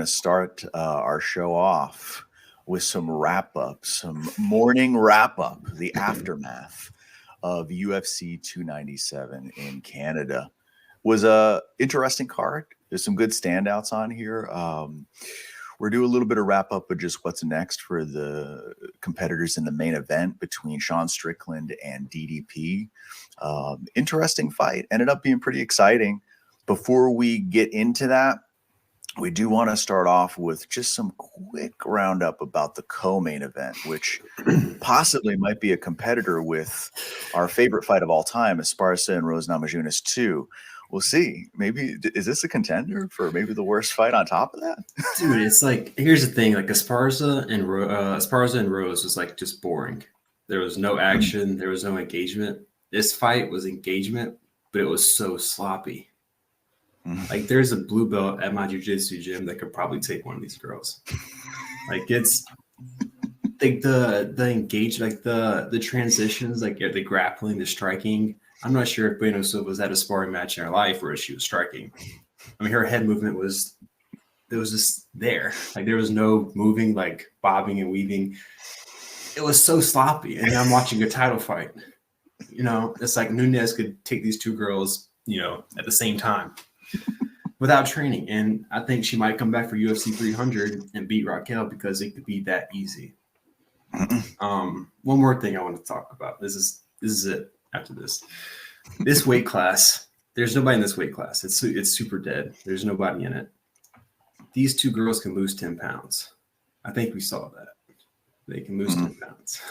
to start our show off with some some morning wrap up, the aftermath of UFC 297 in Canada. Was a interesting card. There's some good standouts on here. We're doing a little bit of wrap up of just what's next for the competitors in the main event between Sean Strickland and DDP. Interesting fight. Ended up being pretty exciting. Before we get into that, we do want to start off with just some quick roundup about the co-main event, which possibly might be a competitor with our favorite fight of all time, Esparza and Rose Namajunas 2. We'll see. Maybe is this a contender for maybe the worst fight on top of that? Dude, it's like, here's the thing, like Esparza and Rose was like just boring. There was no action, there was no engagement. This fight was engagement, but it was so sloppy. Like there's a blue belt at my jiu-jitsu gym that could probably take one of these girls. Like it's like the engage, like the transitions, like the grappling, the striking. I'm not sure if Bueno Silva was at a sparring match in her life where she was striking. I mean, her head movement was just there. Like there was no moving, like bobbing and weaving. It was so sloppy. And I'm watching a title fight. You know, it's like Nunes could take these two girls, you know, at the same time without training. And I think she might come back for UFC 300 and beat Raquel because it could be that easy. One more thing I want to talk about. This is it. After this weight class, there's nobody in this weight class. It's super dead. There's nobody in it. These two girls can lose 10 pounds. I think we saw that. They can lose 10 pounds.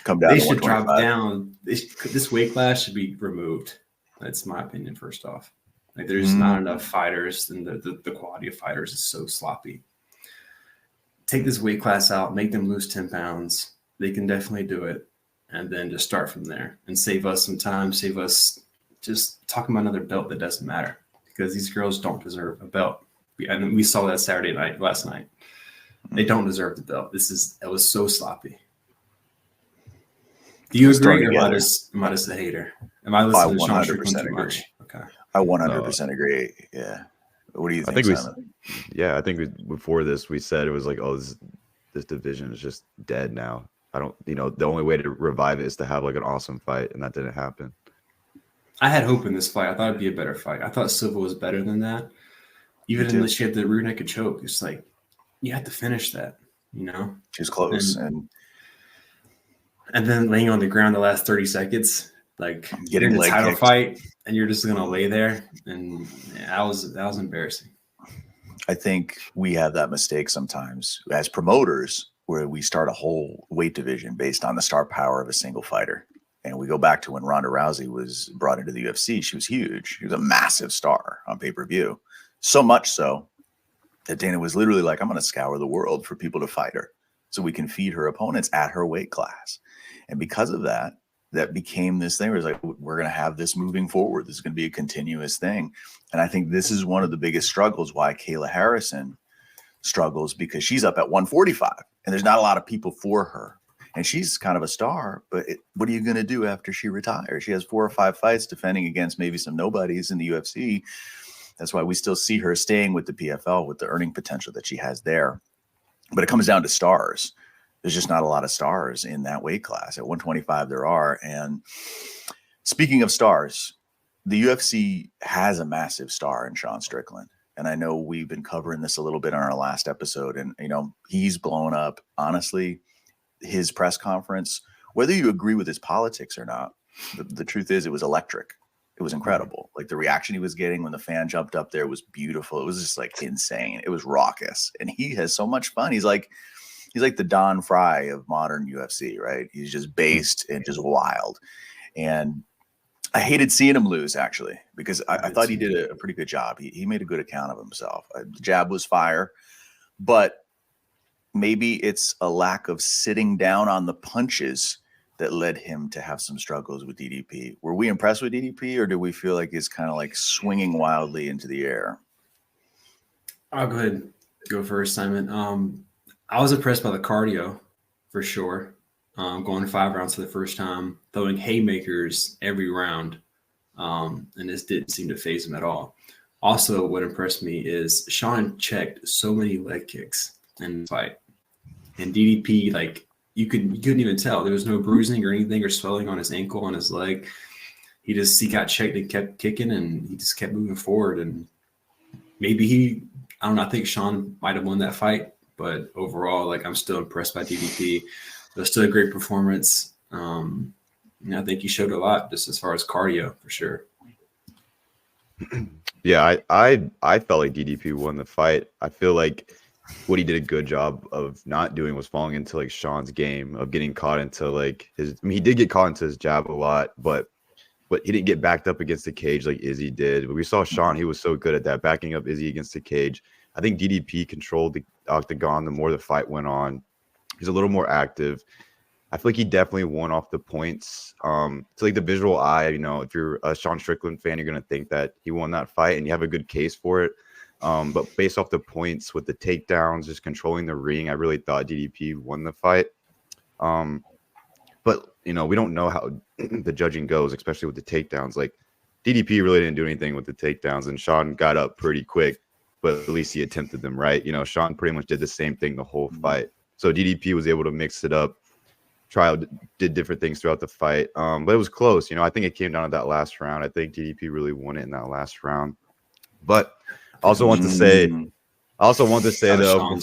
Come down. They should drop down. This weight class should be removed. That's my opinion. First off, like there's not enough fighters, and the quality of fighters is so sloppy. Take this weight class out. Make them lose 10 pounds. They can definitely do it. And then just start from there and save us some time, save us just talking about another belt that doesn't matter because these girls don't deserve a belt. We saw that last night. They don't deserve the belt. It was so sloppy. Do you agree, or am I just a hater? Am I listening to Sean Strickland too much? Okay. I 100% agree. Yeah. What do you think, Simon? I think before this, we said it was like, oh, this division is just dead now. The only way to revive it is to have like an awesome fight, and that didn't happen. I had hope in this fight. I thought it'd be a better fight. I thought Silva was better than that. Even unless she had the rear naked choke, it's like you have to finish that, you know. She's close, and then laying on the ground the last 30 seconds, like getting in a title fight, and you're just gonna lay there, and that was embarrassing. I think we have that mistake sometimes as promoters, where we start a whole weight division based on the star power of a single fighter. And we go back to when Ronda Rousey was brought into the UFC. She was huge. She was a massive star on pay-per-view. So much so that Dana was literally like, I'm going to scour the world for people to fight her so we can feed her opponents at her weight class. And because of that, that became this thing where it's like, we're going to have this moving forward. This is going to be a continuous thing. And I think this is one of the biggest struggles why Kayla Harrison struggles, because she's up at 145 and there's not a lot of people for her. And she's kind of a star, but what are you going to do after she retires? She has 4 or 5 fights defending against maybe some nobodies in the UFC. That's why we still see her staying with the PFL with the earning potential that she has there. But it comes down to stars. There's just not a lot of stars in that weight class. At 125 there are. And speaking of stars, the UFC has a massive star in Sean Strickland. And I know we've been covering this a little bit on our last episode, and, you know, he's blown up. Honestly, his press conference, whether you agree with his politics or not, the truth is it was electric. It was incredible. Like the reaction he was getting when the fan jumped up there was beautiful. It was just like insane. It was raucous. And he has so much fun. He's like the Don Fry of modern UFC, right? He's just based and just wild. And I hated seeing him lose, actually, because I thought he did a pretty good job. He made a good account of himself. The jab was fire, but maybe it's a lack of sitting down on the punches that led him to have some struggles with DDP. Were we impressed with DDP, or do we feel like he's kind of like swinging wildly into the air? I'll go ahead and go first, Simon. I was impressed by the cardio for sure. Going 5 rounds for the first time, throwing haymakers every round. And this didn't seem to faze him at all. Also, what impressed me is Sean checked so many leg kicks in the fight, and DDP, like you couldn't even tell there was no bruising or anything or swelling on his ankle, on his leg. He got checked and kept kicking, and he just kept moving forward. And maybe I don't know. I think Sean might have won that fight, but overall, like I'm still impressed by DDP. It was still a great performance. And I think he showed a lot just as far as cardio for sure. Yeah, I felt like DDP won the fight. I feel like what he did a good job of not doing was falling into like Sean's game of getting caught into like his. I mean, he did get caught into his jab a lot, but he didn't get backed up against the cage like Izzy did. But we saw Sean; he was so good at that, backing up Izzy against the cage. I think DDP controlled the octagon the more the fight went on. He's a little more active. I feel like he definitely won off the points. To like the visual eye, you know, if you're a Sean Strickland fan, you're gonna think that he won that fight, and you have a good case for it. But based off the points with the takedowns, just controlling the ring, I really thought DDP won the fight. But you know, we don't know how the judging goes, especially with the takedowns. Like DDP really didn't do anything with the takedowns, and Sean got up pretty quick, but at least he attempted them, right? You know, Sean pretty much did the same thing the whole fight. So DDP was able to mix it up, did different things throughout the fight. But it was close. You know, I think it came down to that last round. I think DDP really won it in that last round. But I also want to say though,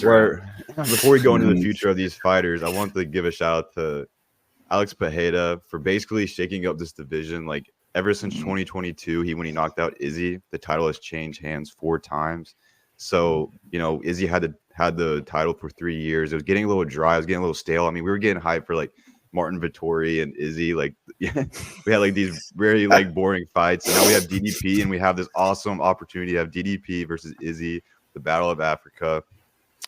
before we go into the future of these fighters, I want to give a shout out to Alex Pereira for basically shaking up this division. Like ever since 2022, when he knocked out Izzy, the title has changed hands 4 times. So, you know, Izzy had the title for 3 years. It was getting a little dry. It was getting a little stale. I mean, we were getting hyped for like Martin Vettori and Izzy. Like, yeah, we had like these very like boring fights. And now we have DDP, and we have this awesome opportunity to have DDP versus Izzy, the Battle of Africa.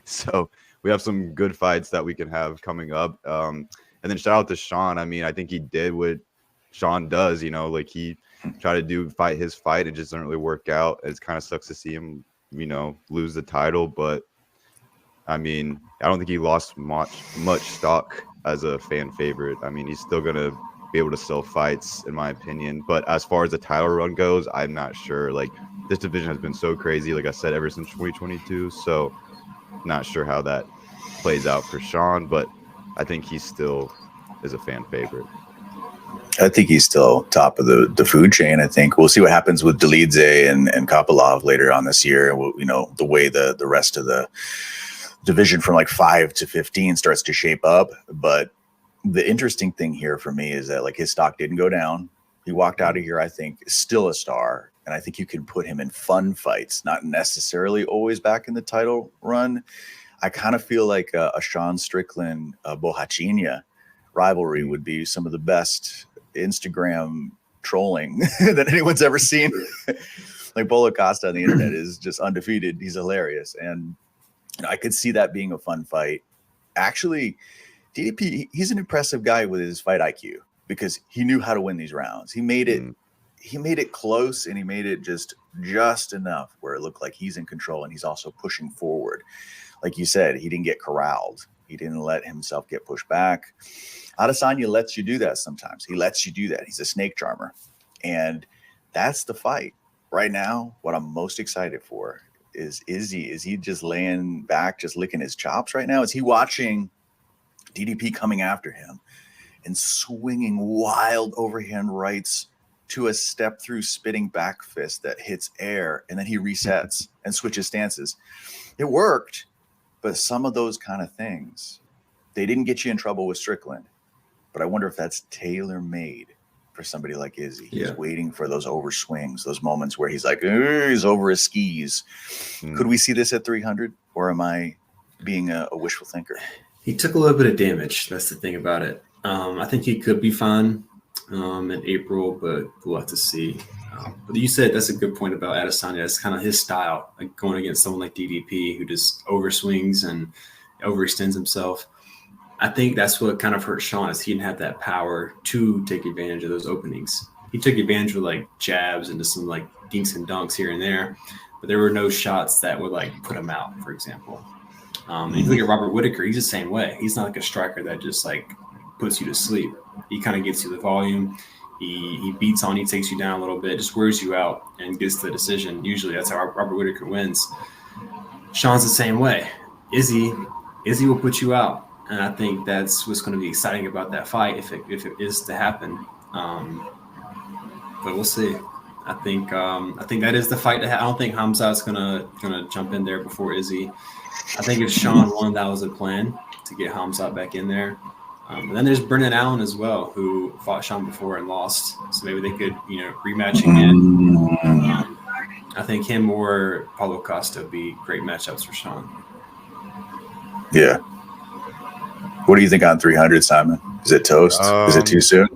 So we have some good fights that we can have coming up. And then shout out to Sean. I mean, I think he did what Sean does. You know, like he tried to fight his fight. It just didn't really work out. It kind of sucks to see him, you know, lose the title. But I mean, I don't think he lost much stock as a fan favorite. I mean, he's still gonna be able to sell fights, in my opinion. But as far as the title run goes, I'm not sure. Like this division has been so crazy, like I said, ever since 2022. So not sure how that plays out for Sean, but I think he still is a fan favorite. I think he's still top of the food chain. I think we'll see what happens with Dolidze and Kopylov later on this year. And you know, the way the rest of the division from like 5 to 15 starts to shape up. But the interesting thing here for me is that like his stock didn't go down. He walked out of here, I think, still a star. And I think you can put him in fun fights, not necessarily always back in the title run. I kind of feel like a Sean Strickland, Bohachinia rivalry would be some of the best Instagram trolling that anyone's ever seen. Like Paulo Costa on the internet is just undefeated. He's hilarious. And you know, I could see that being a fun fight. Actually, DDP, he's an impressive guy with his fight IQ because he knew how to win these rounds. He made it close, and he made it just enough where it looked like he's in control, and he's also pushing forward. Like you said, he didn't get corralled. He didn't let himself get pushed back. Adesanya lets you do that sometimes. He lets you do that. He's a snake charmer. And that's the fight. Right now, what I'm most excited for is he just laying back, just licking his chops right now? Is he watching DDP coming after him and swinging wild overhand rights to a step-through spitting back fist that hits air, and then he resets and switches stances? It worked. But some of those kind of things, they didn't get you in trouble with Strickland. But I wonder if that's tailor-made for somebody like Izzy. He's waiting for those overswings, those moments where he's like, he's over his skis. Could we see this at 300? Or am I being a wishful thinker? He took a little bit of damage. That's the thing about it. I think he could be fine in April, but we'll have to see. But you said that's a good point about Adesanya. It's kind of his style, like going against someone like DDP who just overswings and overextends himself. I think that's what kind of hurt Sean is he didn't have that power to take advantage of those openings. He took advantage of like jabs and just some like dinks and dunks here and there, but there were no shots that would like put him out, for example. And you look at Robert Whittaker, he's the same way. He's not like a striker that just like puts you to sleep. He kind of gets you the volume. He beats on, he takes you down a little bit, just wears you out and gets the decision. Usually that's how Robert Whittaker wins. Sean's the same way. Izzy will put you out. And I think that's what's going to be exciting about that fight if it is to happen. But we'll see. I think that is the fight. I don't think Khamzat's gonna jump in there before Izzy. I think if Sean won, that was a plan to get Khamzat back in there. And then there's Brendan Allen as well, who fought Sean before and lost. So maybe they could, rematch again. I think him or Paulo Costa would be great matchups for Sean. Yeah. What do you think on 300, Simon? Is it toast? Is it too soon?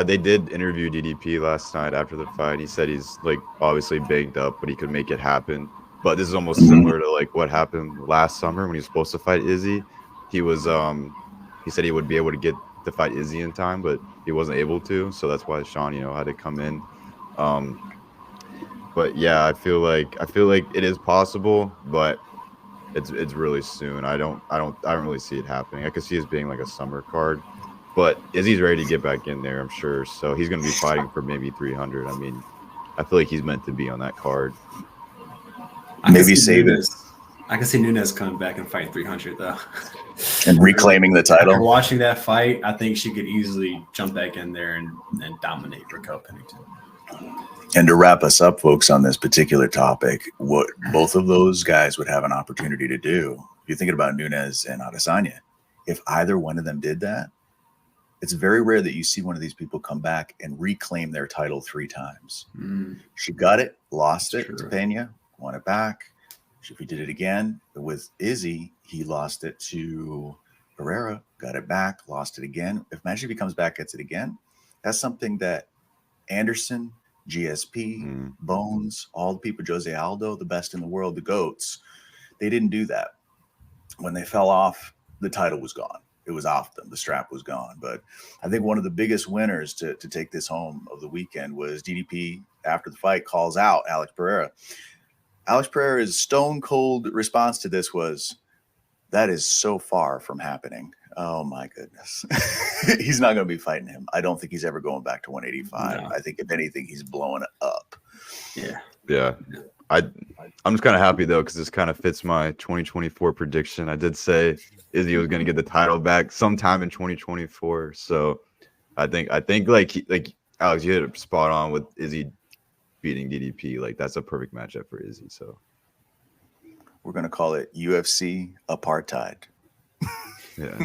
They did interview DDP last night after the fight. He said he's like obviously banged up, but he could make it happen. But this is almost similar to like what happened last summer when he was supposed to fight Izzy. He was he said he would be able to get to fight Izzy in time, but he wasn't able to. So that's why Sean, had to come in. But yeah, I feel like it is possible, but it's really soon. I don't really see it happening. I could see it being like a summer card. But Izzy's ready to get back in there, I'm sure. So he's going to be fighting for maybe 300. I mean, I feel like he's meant to be on that card. Maybe save it. I can see Nunes coming back and fight 300 though, and reclaiming the title. After watching that fight, I think she could easily jump back in there and dominate Raquel Pennington. And to wrap us up, folks, on this particular topic, what both of those guys would have an opportunity to do, if you're thinking about Nunes and Adesanya, if either one of them did that, it's very rare that you see one of these people come back and reclaim their title 3 times. She got it, lost it to Pena, won it back. If he did it again with Izzy, he lost it to Pereira, got it back, lost it again. Imagine if he comes back, gets it again. That's something that Anderson, GSP, Bones, all the people, Jose Aldo, the best in the world, the GOATs, they didn't do that. When they fell off, the title was gone. It was off them. The strap was gone. But I think one of the biggest winners to take this home of the weekend was DDP. After the fight, calls out Alex Pereira. Alex Pereira's stone cold response to this was, that is so far from happening. Oh my goodness. He's not going to be fighting him. I don't think he's ever going back to 185. No. I think if anything, he's blowing it up. Yeah. I'm just kind of happy though, because this kind of fits my 2024 prediction. I did say Izzy was going to get the title back sometime in 2024. So I think like Alex, you hit it spot on with Izzy beating DDP. Like that's a perfect matchup for Izzy. So we're going to call it UFC apartheid. Yeah.